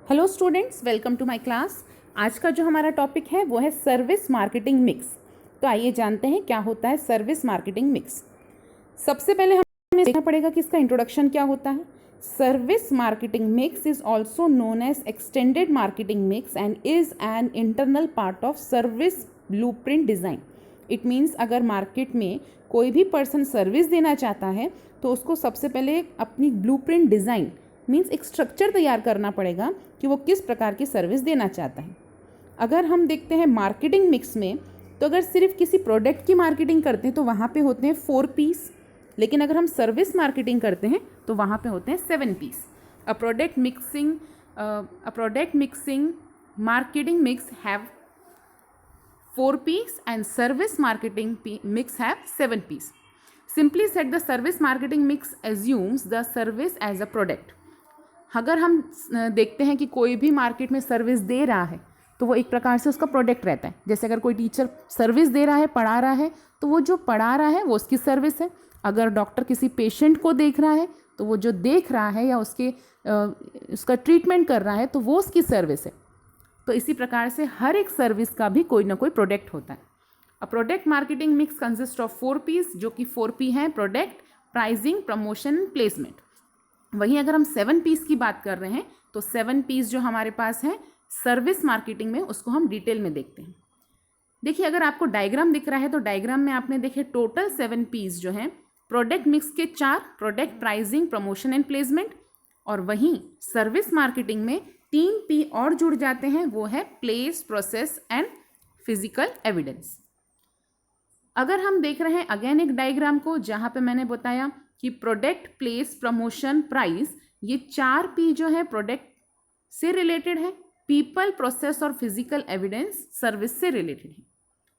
Hello students, welcome to my class. आज का जो हमारा टॉपिक है वो है सर्विस मार्केटिंग मिक्स। तो आइए जानते हैं क्या होता है सर्विस मार्केटिंग मिक्स। सबसे पहले हमें देखना पड़ेगा कि इसका इंट्रोडक्शन क्या होता है। Service marketing mix is also known as extended marketing mix and is an internal part of service blueprint design. It means अगर मार्केट में कोई भी पर्सन सर्विस देना चाहता है तो उसको सबसे पहले अपनी ब्लूप्रिंट डिज़ाइन मीन्स एक स्ट्रक्चर तैयार करना पड़ेगा कि वो किस प्रकार की सर्विस देना चाहता है। अगर हम देखते हैं मार्केटिंग मिक्स में, तो अगर सिर्फ किसी प्रोडक्ट की मार्केटिंग करते हैं तो वहाँ पे होते हैं 4 पीस, लेकिन अगर हम सर्विस मार्केटिंग करते हैं तो वहाँ पे होते हैं 7 P's. A product mixing marketing mix have 4 P's and service marketing mix have 7 pieces. Simply said, the service marketing mix assumes the service as a product. अगर हम देखते हैं कि कोई भी मार्केट में सर्विस दे रहा है तो वो एक प्रकार से उसका प्रोडक्ट रहता है। जैसे अगर कोई टीचर सर्विस दे रहा है, पढ़ा रहा है, तो वो जो पढ़ा रहा है वो उसकी सर्विस है। अगर डॉक्टर किसी पेशेंट को देख रहा है तो वो जो देख रहा है या उसका ट्रीटमेंट कर रहा है तो वो उसकी सर्विस है। तो इसी प्रकार से हर एक सर्विस का भी कोई ना कोई प्रोडक्ट होता है। A product marketing mix consist of 4 P's, जो कि 4 पी हैं: प्रोडक्ट, प्राइसिंग, प्रमोशन, प्लेसमेंट। वहीं अगर हम 7 पीस की बात कर रहे हैं तो 7 पीस जो हमारे पास है सर्विस मार्केटिंग में, उसको हम डिटेल में देखते हैं। देखिए, अगर आपको डायग्राम दिख रहा है तो डायग्राम में आपने देखे टोटल 7 पीस जो हैं प्रोडक्ट मिक्स के 4: product, pricing, promotion and placement. और वहीं सर्विस मार्केटिंग में 3 पी और जुड़ जाते हैं, वो है place, process and physical evidence. अगर हम देख रहे हैं अगेन एक डायग्राम को, जहाँ पे मैंने बताया कि प्रोडक्ट, प्लेस, प्रमोशन, प्राइस, ये 4 पी जो है प्रोडक्ट से रिलेटेड है। पीपल, प्रोसेस और फिजिकल एविडेंस सर्विस से रिलेटेड है।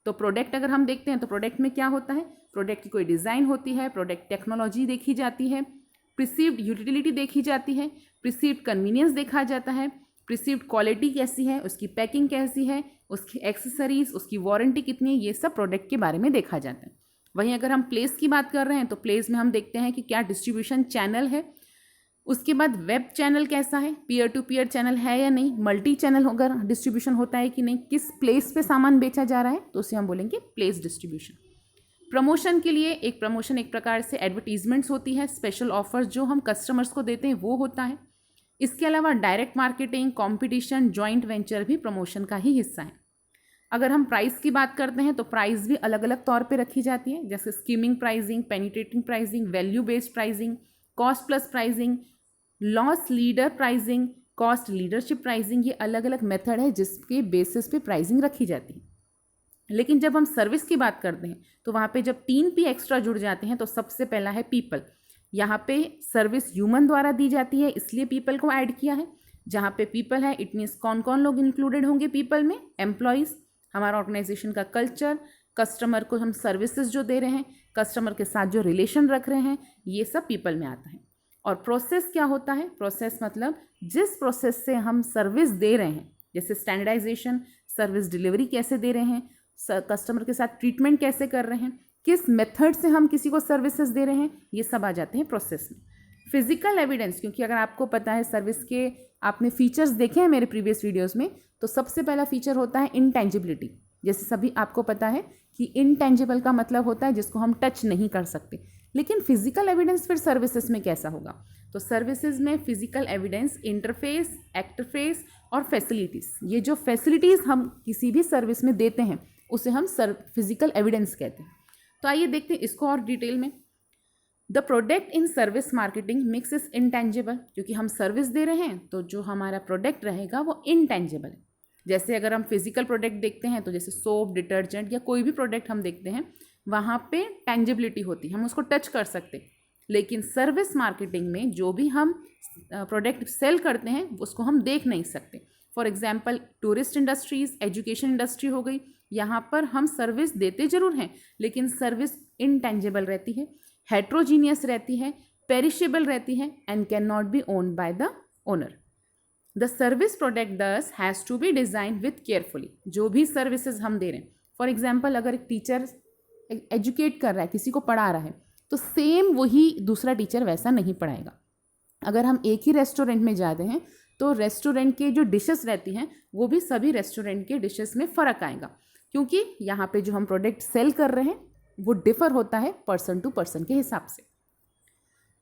तो प्रोडक्ट अगर हम देखते हैं तो प्रोडक्ट में क्या होता है, प्रोडक्ट की कोई डिज़ाइन होती है, प्रोडक्ट टेक्नोलॉजी देखी जाती है, प्रिसीव्ड यूटिलिटी देखी जाती है, प्रिसीव्ड कन्वीनियंस देखा जाता है, प्रिसीव्ड क्वालिटी कैसी है, उसकी पैकिंग कैसी है, उसकी एक्सेसरीज, उसकी वारंटी कितनी है, ये सब प्रोडक्ट के बारे में देखा जाता है। वहीं अगर हम प्लेस की बात कर रहे हैं तो प्लेस में हम देखते हैं कि क्या डिस्ट्रीब्यूशन चैनल है, उसके बाद वेब चैनल कैसा है, पीयर टू पीयर चैनल है या नहीं, मल्टी चैनल अगर डिस्ट्रीब्यूशन होता है कि नहीं, किस प्लेस पे सामान बेचा जा रहा है, तो उसे हम बोलेंगे प्लेस डिस्ट्रीब्यूशन। प्रमोशन के लिए एक प्रकार से एडवर्टीजमेंट्स होती है, स्पेशल ऑफर्स जो हम कस्टमर्स को देते हैं वो होता है। इसके अलावा direct marketing, competition, joint venture भी प्रमोशन का ही हिस्सा है। अगर हम प्राइस की बात करते हैं तो प्राइस भी अलग अलग तौर पे रखी जाती है, जैसे skimming pricing, penetrating pricing, value based pricing, cost plus pricing, loss leader pricing, cost leadership pricing. ये अलग अलग मेथड है जिसके बेसिस पे प्राइसिंग रखी जाती है। लेकिन जब हम सर्विस की बात करते हैं तो वहाँ पे जब 3 पी एक्स्ट्रा जुड़ जाते हैं तो सबसे पहला है पीपल। यहाँ पे सर्विस ह्यूमन द्वारा दी जाती है, इसलिए पीपल को ऐड किया है। जहाँ पे पीपल है, इट मीन्स कौन कौन लोग इंक्लूडेड होंगे पीपल में: एम्प्लॉयज़, हमारा ऑर्गेनाइजेशन का कल्चर, कस्टमर को हम सर्विसेज जो दे रहे हैं, कस्टमर के साथ जो रिलेशन रख रहे हैं, ये सब पीपल में आता है। और प्रोसेस क्या होता है, प्रोसेस मतलब जिस प्रोसेस से हम सर्विस दे रहे हैं, जैसे स्टैंडर्डाइजेशन, सर्विस डिलीवरी कैसे दे रहे हैं, कस्टमर के साथ ट्रीटमेंट कैसे कर रहे हैं, किस मेथड से हम किसी को सर्विसेज दे रहे हैं, ये सब आ जाते हैं प्रोसेस में। फिजिकल एविडेंस, क्योंकि अगर आपको पता है सर्विस के आपने फीचर्स देखे हैं मेरे प्रीवियस वीडियोस में, तो सबसे पहला फीचर होता है इंटेंजिबिलिटी। जैसे सभी आपको पता है कि इनटेंजिबल का मतलब होता है जिसको हम टच नहीं कर सकते, लेकिन फिजिकल एविडेंस फिर सर्विसेज में कैसा होगा? तो सर्विसेज में फिजिकल एविडेंस, इंटरफेस, एक्टरफेस और फैसिलिटीज़, ये जो फैसिलिटीज़ हम किसी भी सर्विस में देते हैं उसे हम फिजिकल एविडेंस कहते हैं। तो आइए देखते हैं इसको और डिटेल में। The product in service marketing mix is intangible, क्योंकि हम सर्विस दे रहे हैं तो जो हमारा प्रोडक्ट रहेगा वो इंटेंजिबल है। जैसे अगर हम फिजिकल प्रोडक्ट देखते हैं तो जैसे सोप, डिटर्जेंट या कोई भी प्रोडक्ट हम देखते हैं, वहाँ पे टेंजिबिलिटी होती है, हम उसको टच कर सकते। लेकिन सर्विस मार्केटिंग में जो भी हम प्रोडक्ट सेल करते हैं उसको हम देख नहीं सकते। For example tourist industries, education industry हो गई, यहाँ पर हम सर्विस देते जरूर हैं लेकिन सर्विस इंटेंजिबल रहती है, हेट्रोजीनियस रहती है, पेरिशेबल रहती है and can not be owned by the owner. The service product thus has to be design with carefully. जो भी सर्विसेज हम दे रहे हैं, फॉर एग्जाम्पल अगर एक टीचर एजुकेट कर रहा है, किसी को पढ़ा रहा है, तो सेम वही दूसरा टीचर वैसा नहीं पढ़ाएगा। अगर हम एक ही रेस्टोरेंट में जाते हैं तो रेस्टोरेंट के जो डिशेस रहती हैं वो भी सभी रेस्टोरेंट के डिशेस में फ़र्क आएगा, क्योंकि यहाँ पे जो हम प्रोडक्ट सेल कर रहे हैं वो डिफ़र होता है पर्सन टू पर्सन के हिसाब से।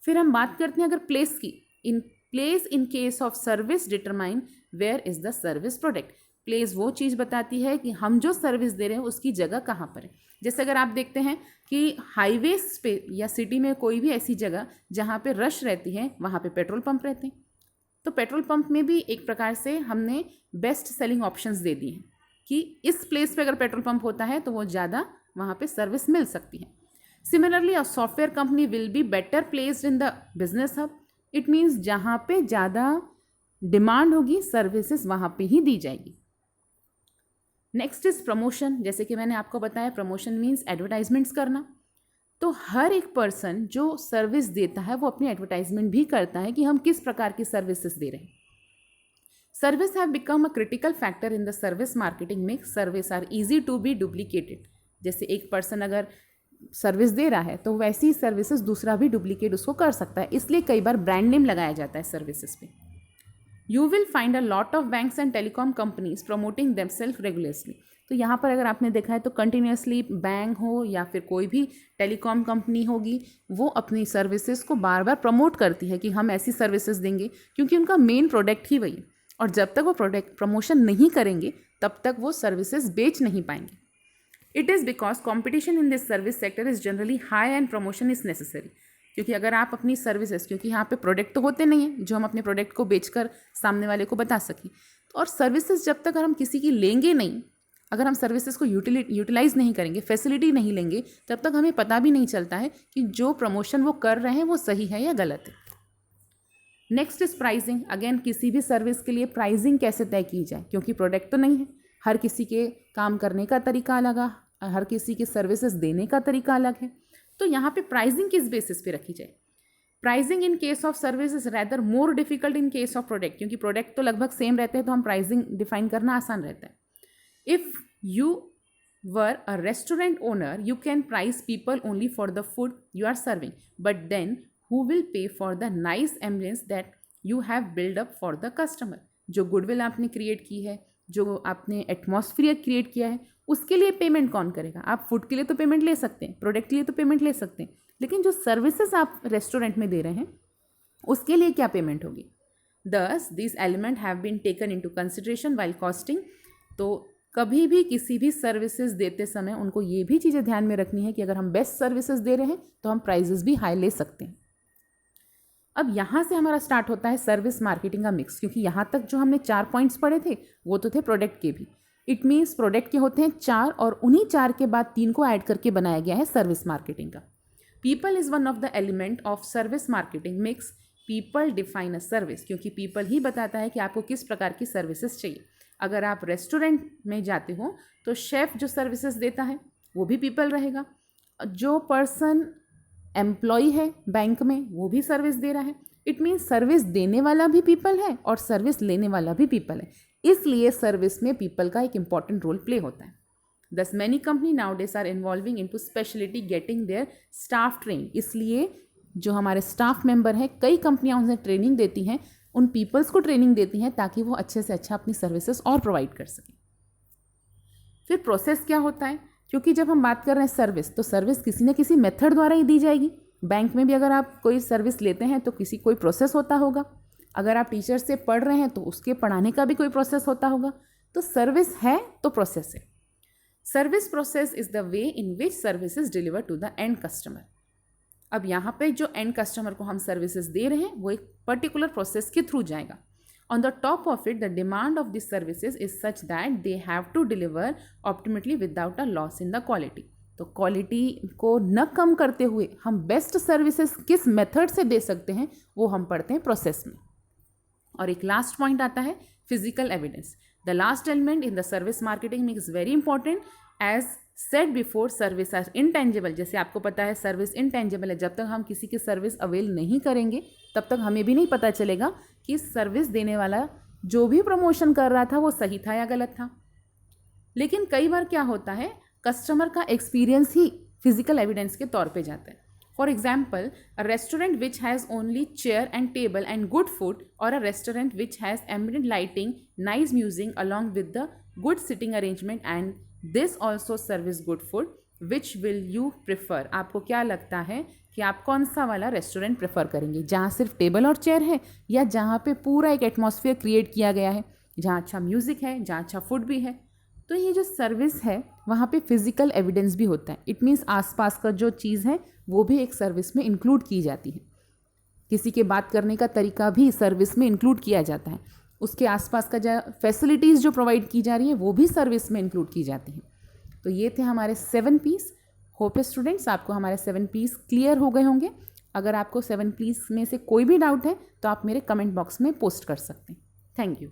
फिर हम बात करते हैं अगर प्लेस की। In place in case of service determine where is the service product. Place वो चीज़ बताती है कि हम जो सर्विस दे रहे हैं उसकी जगह कहाँ पर है। जैसे अगर आप देखते हैं कि हाईवेज पे या सिटी में कोई भी ऐसी जगह जहाँ पे रश रहती है वहाँ पे पेट्रोल पंप रहते हैं, तो पेट्रोल पंप में भी एक प्रकार से हमने बेस्ट सेलिंग ऑप्शंस दे दिए हैं कि इस प्लेस पे अगर पेट्रोल पंप होता है तो वो ज़्यादा वहाँ पे सर्विस मिल सकती है। Similarly a software company will be better placed in the business hub. It means जहाँ पे ज़्यादा डिमांड होगी सर्विसेज वहाँ पे ही दी जाएगी। Next is promotion. जैसे कि मैंने आपको बताया प्रमोशन मीन्स एडवर्टाइजमेंट्स करना। तो हर एक पर्सन जो सर्विस देता है वो अपनी एडवर्टाइजमेंट भी करता है कि हम किस प्रकार की सर्विसेज दे रहे हैं। Service have become a critical factor in the service marketing mix. Service are easy to be duplicated. जैसे एक पर्सन अगर सर्विस दे रहा है तो वैसी सर्विसेज दूसरा भी डुप्लीकेट उसको कर सकता है, इसलिए कई बार ब्रांड नेम लगाया जाता है सर्विसेज पे। You will find a lot of banks and telecom companies promoting themselves regularly. तो यहाँ पर अगर आपने देखा है तो कंटिन्यूसली बैंक हो या फिर कोई भी टेलीकॉम कंपनी होगी वो अपनी सर्विसेज को बार बार प्रमोट करती है कि हम ऐसी सर्विसेज देंगे, क्योंकि उनका मेन प्रोडक्ट ही वही है। और जब तक वो प्रोडक्ट प्रमोशन नहीं करेंगे तब तक वो सर्विसेज बेच नहीं पाएंगे। It is because competition in this service sector is generally high and promotion is necessary. क्योंकि अगर आप अपनी सर्विसेज, क्योंकि यहाँ पे प्रोडक्ट तो होते नहीं हैं जो हम अपने प्रोडक्ट को बेचकर सामने वाले को बता सकें, और सर्विसेज जब तक अगर हम किसी की लेंगे नहीं, अगर हम सर्विसेज को यूटिलाइज नहीं करेंगे, फैसिलिटी नहीं लेंगे, तब तक हमें पता भी नहीं चलता है कि जो प्रमोशन वो कर रहे हैं वो सही है या गलत है। Next is pricing. अगेन किसी भी सर्विस के लिए प्राइसिंग कैसे तय की जाए, क्योंकि प्रोडक्ट तो नहीं है, हर किसी के काम करने का तरीका अलग है, हर किसी के सर्विसेज देने का तरीका अलग है। तो यहाँ पे प्राइसिंग किस बेसिस पे रखी जाए। Pricing in case of service is rather more difficult in case of product, क्योंकि प्रोडक्ट तो लगभग सेम रहते हैं तो हम प्राइसिंग डिफाइन करना आसान रहता है। If you were a restaurant owner you can price people only for the food you are serving, but then who will pay for the nice ambience that you have build up for the customer. जो goodwill आपने create की है, जो आपने atmosphere create किया है, उसके लिए पेमेंट कौन करेगा। आप फूड के लिए तो पेमेंट ले सकते हैं, प्रोडक्ट के लिए तो पेमेंट ले सकते हैं, लेकिन जो सर्विसेज आप रेस्टोरेंट में दे रहे हैं उसके लिए क्या पेमेंट होगी। Thus this element have been taken into consideration while costing. तो कभी भी किसी भी सर्विसेज देते समय उनको ये भी चीज़ें ध्यान में रखनी है कि अगर हम बेस्ट सर्विसेज दे रहे हैं तो हम प्राइजेस भी हाई ले सकते हैं। अब यहाँ से हमारा स्टार्ट होता है सर्विस मार्केटिंग का मिक्स, क्योंकि यहाँ तक जो हमने 4 पॉइंट्स पढ़े थे वो तो थे प्रोडक्ट के भी। इट मीन्स प्रोडक्ट के होते हैं 4 और उन्हीं 4 के बाद 3 को ऐड करके बनाया गया है सर्विस मार्केटिंग का। People is one of the element of service marketing mix. People define a service, क्योंकि पीपल ही बताता है कि आपको किस प्रकार की सर्विसेज चाहिए। अगर आप रेस्टोरेंट में जाते हो तो शेफ़ जो सर्विसेज देता है वो भी पीपल रहेगा, जो पर्सन एम्प्लॉय है बैंक में वो भी सर्विस दे रहा है। इट मीन्स सर्विस देने वाला भी पीपल है और सर्विस लेने वाला भी पीपल है, इसलिए सर्विस में पीपल का एक इंपॉर्टेंट रोल प्ले होता है। Thus many company nowadays are involving into speciality getting their staff train. इसलिए जो हमारे स्टाफ मेंबर हैं, कई कंपनियां उन्हें ट्रेनिंग देती हैं, उन पीपल्स को ट्रेनिंग देती हैं ताकि वो अच्छे से अच्छा अपनी सर्विसेज और प्रोवाइड कर सकें। फिर प्रोसेस क्या होता है, क्योंकि जब हम बात कर रहे हैं सर्विस, तो सर्विस किसी न किसी मेथड द्वारा ही दी जाएगी। बैंक में भी अगर आप कोई सर्विस लेते हैं तो कोई प्रोसेस होता होगा। अगर आप टीचर से पढ़ रहे हैं तो उसके पढ़ाने का भी कोई प्रोसेस होता होगा। तो सर्विस है तो प्रोसेस है। Service process is the way in which service is deliver to the end customer. अब यहाँ पे जो एंड कस्टमर को हम सर्विसेज दे रहे हैं वो एक पर्टिकुलर प्रोसेस के थ्रू जाएगा। On the top of it, the demand of these services is such that they have to deliver optimally without a loss in the quality. तो क्वालिटी को न कम करते हुए हम बेस्ट सर्विसेज किस मेथड से दे सकते हैं वो हम पढ़ते हैं प्रोसेस में। और एक लास्ट पॉइंट आता है physical evidence. The last element in the service marketing is very important. As said before, service are intangible. जैसे आपको पता है सर्विस इनटेंजिबल है, जब तक हम किसी की सर्विस अवेल नहीं करेंगे तब तक हमें भी नहीं पता चलेगा कि सर्विस देने वाला जो भी प्रमोशन कर रहा था वो सही था या गलत था। लेकिन कई बार क्या होता है, कस्टमर का एक्सपीरियंस ही फिजिकल एविडेंस के तौर पे जाता है। For example, a restaurant which has only chair and table and good food, or a restaurant which has ambient lighting, nice music along with the good sitting arrangement and this also serves good food. Which will you prefer? आपको क्या लगता है कि आप कौन सा वाला restaurant prefer करेंगे, जहाँ सिर्फ टेबल और चेयर है या जहाँ पे पूरा एक एटमॉस्फेयर क्रिएट किया गया है, जहाँ अच्छा म्यूज़िक है, जहाँ अच्छा फूड भी है? तो ये जो सर्विस है वहाँ पे फिजिकल एविडेंस भी होता है. इट मीन्स आसपास का जो चीज़ है वो भी एक सर्विस में इंक्लूड की जाती है. किसी के बात करने का तरीका भी सर्विस में इंक्लूड किया जाता है. उसके आसपास का जो फैसिलिटीज़ जो प्रोवाइड की जा रही है वो भी सर्विस में इंक्लूड की जाती हैं. तो ये थे हमारे 7 पीस. होप स्टूडेंट्स आपको हमारे 7 पीस क्लियर हो गए होंगे. अगर आपको 7 पीस में से कोई भी डाउट है तो आप मेरे कमेंट बॉक्स में पोस्ट कर सकते हैं. Thank you.